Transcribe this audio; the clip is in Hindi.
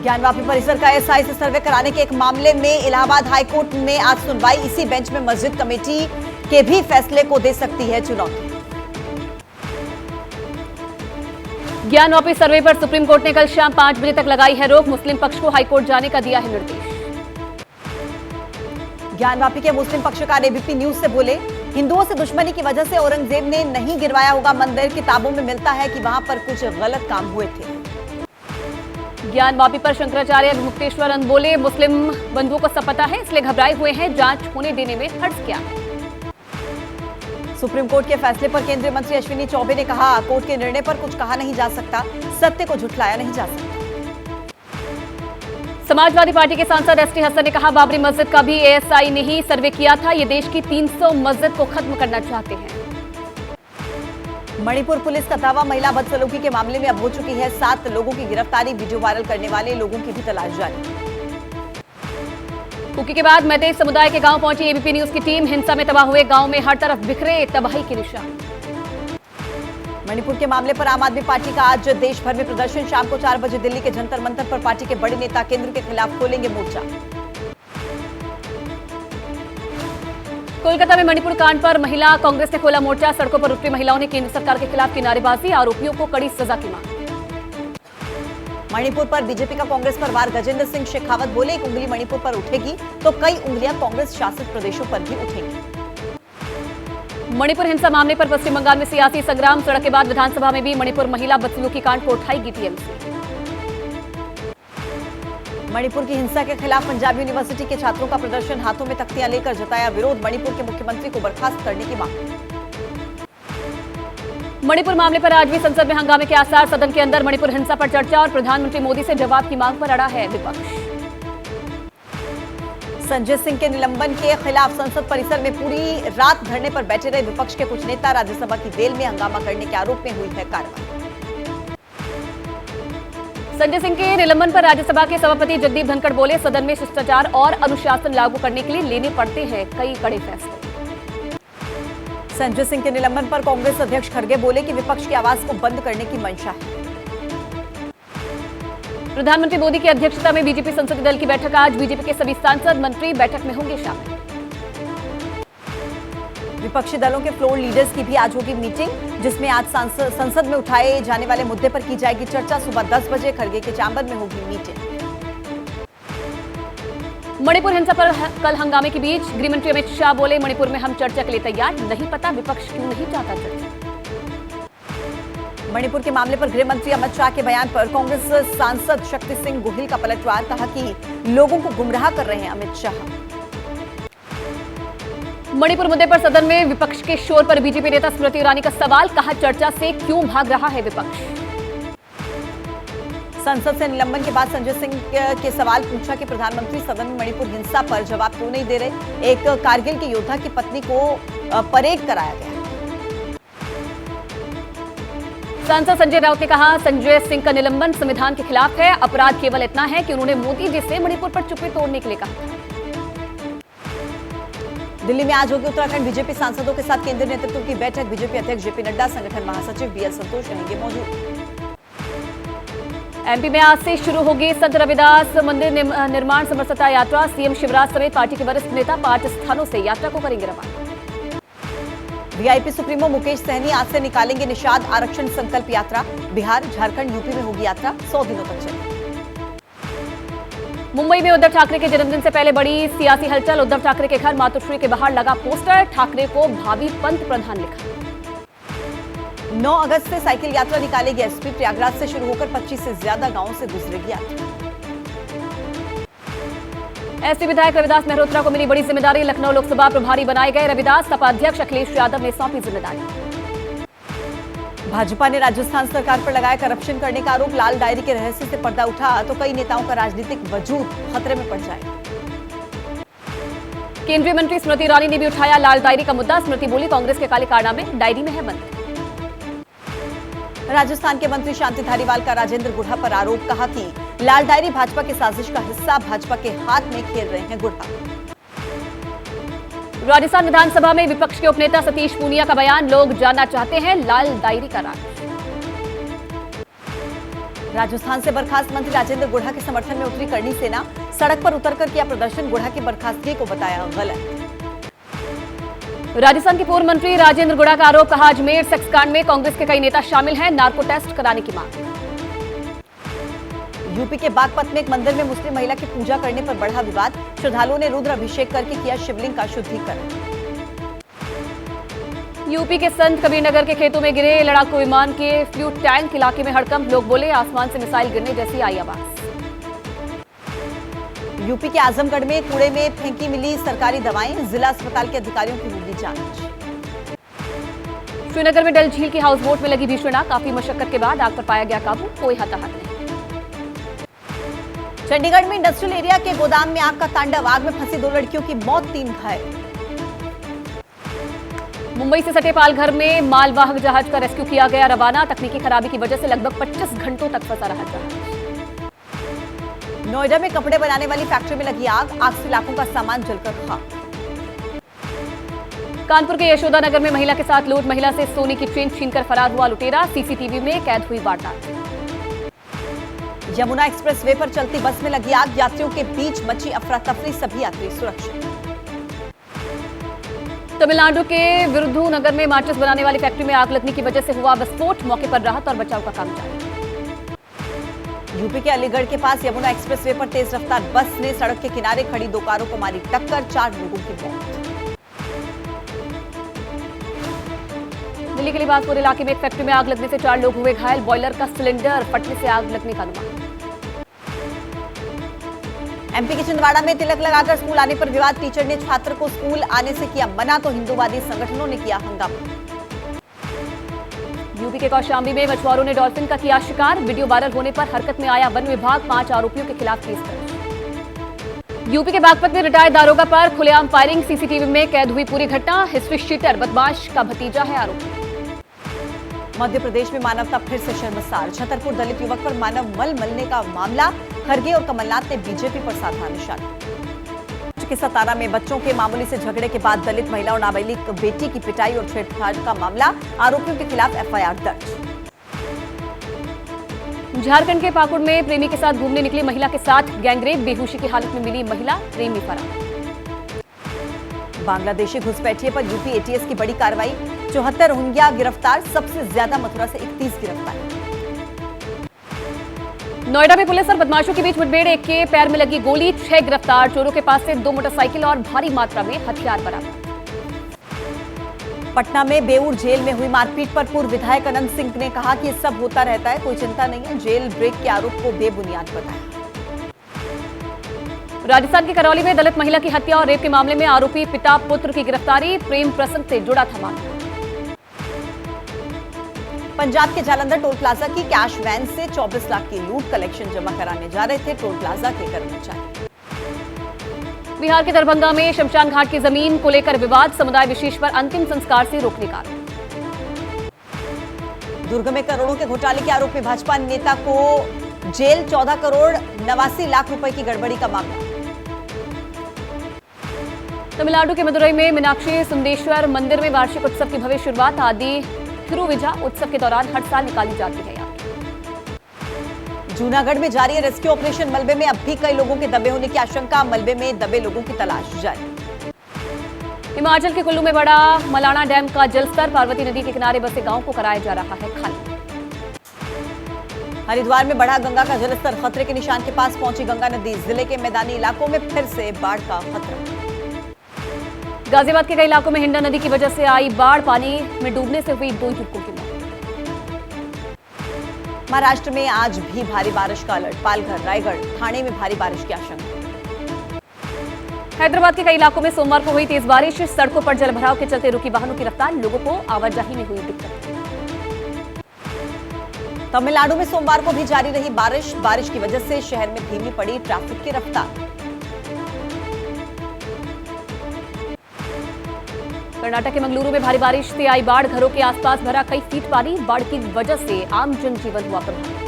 ज्ञानवापी परिसर का एसआई से सर्वे कराने के एक मामले में इलाहाबाद हाईकोर्ट में आज सुनवाई। इसी बेंच में मस्जिद कमेटी के भी फैसले को दे सकती है चुनौती। ज्ञानवापी सर्वे पर सुप्रीम कोर्ट ने कल शाम 5 बजे तक लगाई है रोक। मुस्लिम पक्ष को हाईकोर्ट जाने का दिया है निर्देश। ज्ञानवापी के मुस्लिम पक्षकार एबीपी न्यूज से बोले, हिंदुओं से दुश्मनी की वजह से औरंगजेब ने नहीं गिरवाया होगा मंदिर। किताबों में मिलता है कि वहां पर कुछ गलत काम हुए थे। ज्ञानवापी पर शंकराचार्य मुक्तेश्वरन बोले, मुस्लिम बंधुओं को सब पता है, इसलिए घबराए हुए हैं। जांच होने देने में हर्ज किया है। सुप्रीम कोर्ट के फैसले पर केंद्रीय मंत्री अश्विनी चौबे ने कहा, कोर्ट के निर्णय पर कुछ कहा नहीं जा सकता, सत्य को झुठलाया नहीं जा सकता। समाजवादी पार्टी के सांसद एसटी हसन ने कहा, बाबरी मस्जिद का भी एएसआई ने ही सर्वे किया था। ये देश की 300 मस्जिद को खत्म करना चाहते हैं। मणिपुर पुलिस का दावा, महिला बदसलूकी के मामले में अब हो चुकी है 7 लोगों की गिरफ्तारी। वीडियो वायरल करने वाले लोगों की भी तलाश जारी। कुकी के बाद मैतेई समुदाय के गांव पहुंची एबीपी न्यूज की टीम। हिंसा में तबाह हुए गांव में हर तरफ बिखरे तबाही के निशान। मणिपुर के मामले पर आम आदमी पार्टी का आज देश भर में प्रदर्शन। शाम को 4 बजे दिल्ली के जंतर मंतर पर पार्टी के बड़े नेता केंद्र के खिलाफ खोलेंगे मोर्चा। कोलकाता में मणिपुर कांड पर महिला कांग्रेस ने खोला मोर्चा। सड़कों पर उतरी महिलाओं ने केंद्र सरकार के खिलाफ की नारेबाजी। आरोपियों को कड़ी सजा की मांग। मणिपुर पर बीजेपी का कांग्रेस पर वार। गजेंद्र सिंह शेखावत बोले, एक उंगली मणिपुर पर उठेगी तो कई उंगलियां कांग्रेस शासित प्रदेशों पर भी उठेंगी। मणिपुर हिंसा मामले पर पश्चिम बंगाल में सियासी संग्राम। सड़क के बाद विधानसभा में भी मणिपुर महिला बदसलूकी कांड को उठाएगी टीएमसी। मणिपुर की हिंसा के खिलाफ पंजाब यूनिवर्सिटी के छात्रों का प्रदर्शन। हाथों में तख्तियां लेकर जताया विरोध। मणिपुर के मुख्यमंत्री को बर्खास्त करने की मांग। मणिपुर मामले पर आज भी संसद में हंगामे के आसार। सदन के अंदर मणिपुर हिंसा पर चर्चा और प्रधानमंत्री मोदी से जवाब की मांग पर अड़ा है विपक्ष। संजय सिंह के निलंबन के खिलाफ संसद परिसर में पूरी रात धरने पर बैठे रहे विपक्ष के कुछ नेता। राज्यसभा की वेल में हंगामा करने के आरोप में हुई है कार्रवाई। संजय सिंह के निलंबन पर राज्यसभा के सभापति जगदीप धनखड़ बोले, सदन में शिष्टाचार और अनुशासन लागू करने के लिए लेने पड़ते हैं कई कड़े फैसले। संजय सिंह के निलंबन पर कांग्रेस अध्यक्ष खड़गे बोले कि विपक्ष की आवाज को बंद करने की मंशा है। प्रधानमंत्री मोदी की अध्यक्षता में बीजेपी संसदीय दल की बैठक। आज बीजेपी के सभी सांसद मंत्री बैठक में होंगे शामिल। विपक्षी दलों के फ्लोर लीडर्स की भी आज होगी मीटिंग, जिसमें आज संसद में उठाए जाने वाले मुद्दे पर की जाएगी चर्चा। सुबह 10 बजे खड़गे के चैम्बर में होगी मीटिंग। मणिपुर हिंसा पर कल हंगामे के बीच गृहमंत्री अमित शाह बोले, मणिपुर में हम चर्चा के लिए तैयार। नहीं पता विपक्ष क्यों नहीं चाहता चर्चा। मणिपुर के मामले पर गृह मंत्री अमित शाह के बयान पर कांग्रेस सांसद शक्ति सिंह गोहिल का पलटवार। कहा कि लोगों को गुमराह कर रहे हैं अमित शाह। मणिपुर मुद्दे पर सदन में विपक्ष के शोर पर बीजेपी नेता स्मृति ईरानी का सवाल। कहा, चर्चा से क्यों भाग रहा है विपक्ष। संसद से निलंबन के बाद संजय सिंह के सवाल पूछा कि प्रधानमंत्री सदन में मणिपुर हिंसा पर जवाब क्यों नहीं दे रहे। एक कारगिल के योद्धा की पत्नी को परेड कराया गया। सांसद संजय राउत ने कहा, संजय सिंह का निलंबन संविधान के खिलाफ है। अपराध केवल इतना है कि उन्होंने मोदी जी से मणिपुर पर चुप्पी तोड़ने के लिए कहा। दिल्ली में आज होगी उत्तराखंड बीजेपी सांसदों के साथ केंद्रीय नेतृत्व की बैठक। बीजेपी अध्यक्ष जेपी नड्डा, संगठन महासचिव बीएल संतोष रहेंगे मौजूद। एमपी में आज से शुरू होगी संत रविदास मंदिर निर्माण समरसता यात्रा। सीएम शिवराज समेत पार्टी के वरिष्ठ नेता 5 स्थानों से यात्रा को करेंगे रवाना। वीआईपी सुप्रीमो मुकेश सहनी आज से निकालेंगे निषाद आरक्षण संकल्प यात्रा। बिहार, झारखंड, यूपी में होगी यात्रा। 100 दिनों तक चलेगी। मुंबई में उद्धव ठाकरे के जन्मदिन से पहले बड़ी सियासी हलचल। उद्धव ठाकरे के घर मातोश्री के बाहर लगा पोस्टर। ठाकरे को भावी पंत प्रधान लिखा। 9 अगस्त से साइकिल यात्रा निकालेगी एसपी। प्रयागराज से शुरू होकर 25 से ज्यादा गांवों से गुजरेगी यात्रा। एसपी विधायक रविदास मेहरोत्रा को मिली बड़ी जिम्मेदारी। लखनऊ लोकसभा प्रभारी बनाए गए रविदास। सपा अध्यक्ष अखिलेश यादव ने सौंपी जिम्मेदारी। भाजपा ने राजस्थान सरकार पर लगाया करप्शन करने का आरोप। लाल डायरी के रहस्य से पर्दा उठा तो कई नेताओं का राजनीतिक वजूद खतरे में पड़ जाएगा। केंद्रीय मंत्री स्मृति ईरानी ने भी उठाया लाल डायरी का मुद्दा। स्मृति बोली, कांग्रेस के काले कारनामे डायरी में है बंद। राजस्थान के मंत्री शांति धारीवाल का राजेंद्र गुढ़ा पर आरोप। कहा कि लाल डायरी भाजपा की साजिश का हिस्सा। भाजपा के हाथ में खेल रहे हैं गुढ़ा। राजस्थान विधानसभा में विपक्ष के उपनेता सतीश पूनिया का बयान। लोग जानना चाहते हैं लाल डायरी का राज। राजस्थान से बर्खास्त मंत्री राजेंद्र गुढ़ा के समर्थन में उतरी करनी सेना, सड़क पर उतरकर किया प्रदर्शन, गुढ़ा की बर्खास्तगी को बताया गलत। राजस्थान के पूर्व मंत्री राजेंद्र गुढ़ा का आरोप, कहा अजमेर सेक्स कांड में कांग्रेस के कई नेता शामिल हैं, नार्को टेस्ट कराने की मांग। यूपी के बागपत में एक मंदिर में मुस्लिम महिला की पूजा करने पर बढ़ा विवाद, श्रद्धालुओं ने रुद्र अभिषेक करके किया शिवलिंग का शुद्धिकरण। यूपी के संत कबीरनगर के खेतों में गिरे लड़ाकू विमान के फ्यूल टैंक, इलाके में हड़कंप, लोग बोले आसमान से मिसाइल गिरने जैसी आई आवाज। यूपी के आजमगढ़ में कूड़े में फेंकी मिली सरकारी दवाएं, जिला अस्पताल के अधिकारियों की होगी जांच। श्रीनगर में डल झील की हाउस बोट में लगी भीषण आग, काफी मशक्कत के बाद आग पर पाया गया काबू, कोई हताहत नहीं। चंडीगढ़ में इंडस्ट्रियल एरिया के गोदाम में आग का तांडव, आग में फंसी 2 लड़कियों की मौत, 3 घायल। मुंबई से सटे पालघर में मालवाहक जहाज का रेस्क्यू किया गया रवाना, तकनीकी खराबी की वजह से लगभग 25 घंटों तक फंसा रहा जहाज। नोएडा में कपड़े बनाने वाली फैक्ट्री में लगी आग, आग से लाखों का सामान जलकर खाक। कानपुर के यशोदा नगर में महिला के साथ लूट, महिला से सोने की चेन छीनकर फरार हुआ लुटेरा, सीसीटीवी में कैद हुई वारदात। यमुना एक्सप्रेस वे पर चलती बस में लगी आग, यात्रियों के बीच मची अफरा तफरी, सभी यात्री सुरक्षित। तमिलनाडु के विरुधुनगर में माचिस बनाने वाली फैक्ट्री में आग लगने की वजह से हुआ विस्फोट, मौके पर राहत और बचाव का काम जारी। यूपी के अलीगढ़ के पास यमुना एक्सप्रेस वे पर तेज रफ्तार बस ने सड़क के किनारे खड़ी 2 कारों को मारी टक्कर, 4 लोगों की मौत। दिल्ली के लिबासपुर इलाके में एक फैक्ट्री में आग लगने से 4 लोग हुए घायल, बॉयलर का सिलेंडर फटने से आग लगने का अनुमान। एमपी के छिंदवाड़ा में तिलक लगाकर स्कूल आने पर विवाद, टीचर ने छात्र को स्कूल आने से किया मना तो हिंदूवादी संगठनों ने किया हंगामा। यूपी के कौशाम्बी में मछुआरों ने डॉल्फिन का किया शिकार, वीडियो वायरल होने पर हरकत में आया वन विभाग, 5 आरोपियों के खिलाफ केस दर्ज। यूपी के बागपत में रिटायर्ड दारोगा पर खुलेआम फायरिंग, सीसीटीवी में कैद हुई पूरी घटना, हिस्ट्री शीटर बदमाश का भतीजा है आरोपी। मध्य प्रदेश में मानवता फिर से शर्मसार, छतरपुर दलित युवक पर मानव मल मलने का मामला, खड़गे और कमलनाथ ने बीजेपी पर साधा निशाना। के सतारा में बच्चों के मामूली से झगड़े के बाद दलित महिला और नाबालिग बेटी की पिटाई और छेड़छाड़ का मामला, आरोपियों के खिलाफ एफआईआर दर्ज। झारखंड के पाकुड़ में प्रेमी के साथ घूमने निकली महिला के साथ गैंगरेप, बेहोशी की हालत में मिली महिला, प्रेमी फरार। बांग्लादेशी घुसपैठिए पर यूपी एटीएस की बड़ी कार्रवाई, 74 रोहिंग्या गिरफ्तार, सबसे ज्यादा मथुरा से 31 गिरफ्तार। नोएडा में पुलिस और बदमाशों के बीच मुठभेड़, एक के पैर में लगी गोली, 6 गिरफ्तार, चोरों के पास से 2 मोटरसाइकिल और भारी मात्रा में हथियार बरामद। पटना में बेऊर जेल में हुई मारपीट पर पूर्व विधायक अनंत सिंह ने कहा कि ये सब होता रहता है, कोई चिंता नहीं है, जेल ब्रेक के आरोप को बेबुनियाद बताया। राजस्थान के करौली में दलित महिला की हत्या और रेप के मामले में आरोपी पिता पुत्र की गिरफ्तारी, प्रेम प्रसंग से जुड़ा था मामला। पंजाब के जालंधर टोल प्लाजा की कैश वैन से 24 लाख की लूट, कलेक्शन जमा कराने जा रहे थे टोल प्लाजा के कर्मचारी। बिहार के दरभंगा में शमशान घाट की जमीन को लेकर विवाद, समुदाय विशेष पर अंतिम संस्कार से रोकने का। दुर्ग में करोड़ों के घोटाले के आरोप में भाजपा नेता को जेल, 14 करोड़ 89 लाख रुपए की गड़बड़ी का मामला। तमिलनाडु के मदुरई में मीनाक्षी सुंदेश्वर मंदिर में वार्षिक उत्सव की भव्य शुरुआत, आदि थिरुविजा उत्सव के दौरान हर साल निकाली जाती है यात्रा। जूनागढ़ में जारी है रेस्क्यू ऑपरेशन, मलबे में अब भी कई लोगों के दबे होने की आशंका, मलबे में दबे लोगों की तलाश जारी। हिमाचल के कुल्लू में बढ़ा मलाना डैम का जलस्तर, पार्वती नदी के किनारे बसे गांव को कराया जा रहा है खाली। हरिद्वार में बढ़ा गंगा का जलस्तर, खतरे के निशान के पास पहुंची गंगा नदी, जिले के मैदानी इलाकों में फिर से बाढ़ का खतरा। गाजियाबाद के कई इलाकों में हिंडा नदी की वजह से आई बाढ़, पानी में डूबने से हुई 2 युवकों की मौत। महाराष्ट्र में आज भी भारी बारिश का अलर्ट, पालघर, रायगढ़, ठाणे में भारी बारिश की आशंका। हैदराबाद के कई इलाकों में सोमवार को हुई तेज बारिश, सड़कों पर जलभराव के चलते रुकी वाहनों की रफ्तार, लोगों को आवाजाही में हुई दिक्कत। तमिलनाडु में सोमवार को भी जारी रही बारिश, बारिश की वजह से शहर में धीमी पड़ी ट्रैफिक की रफ्तार। कर्नाटक के मंगलुरु में भारी बारिश से आई बाढ़, घरों के आसपास भरा कई फीट पानी, बाढ़ की वजह से आम जनजीवन हुआ प्रभावित।